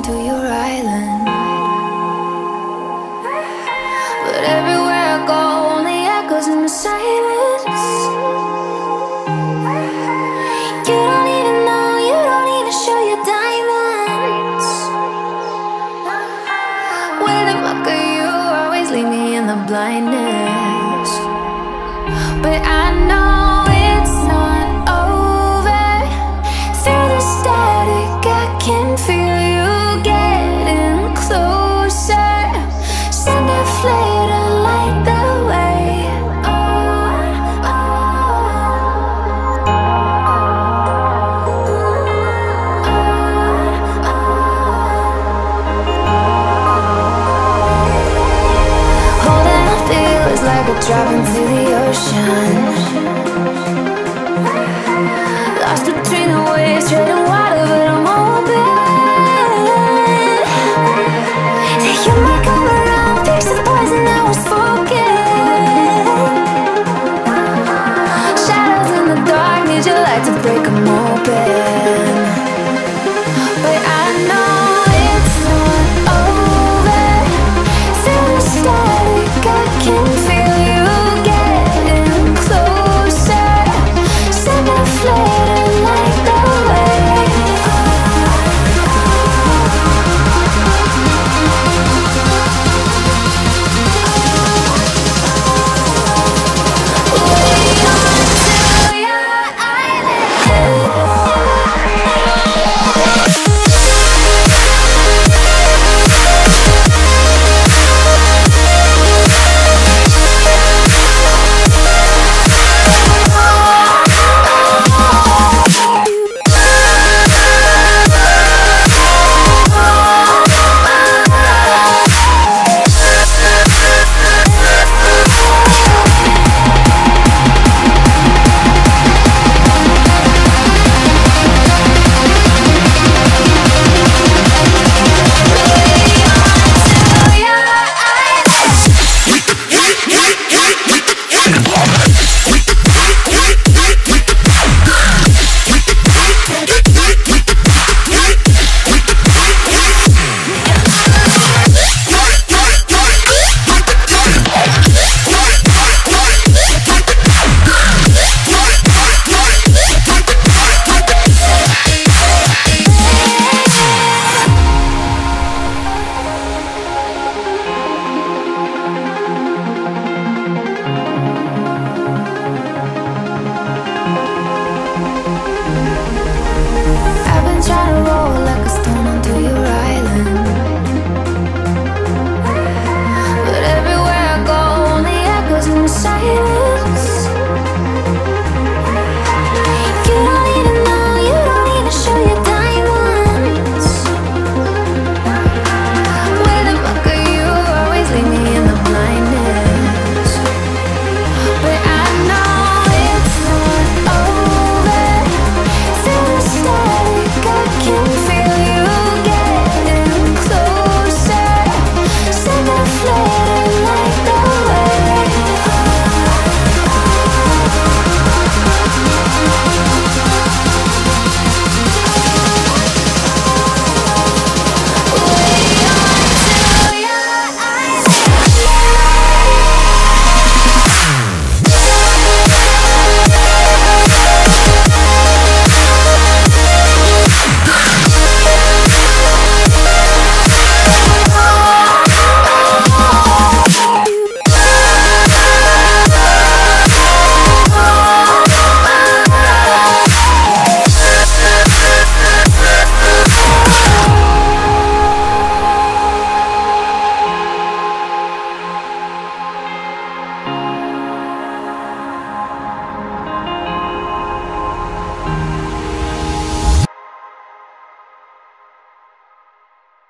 to your island, but everywhere I go only echoes in the silence. You don't even know, you don't even show your diamonds. Where the fuck are you? Always leave me in the blindness. But I know it's not over. Through the static I can feel you getting closer. Send a flare to light the way. Holding my feels like a drop into the ocean. Lost between the waves, treading water, but I'm open. That you might come around, fix the poison that was spoken. Shadows in the dark, need your light to break them open.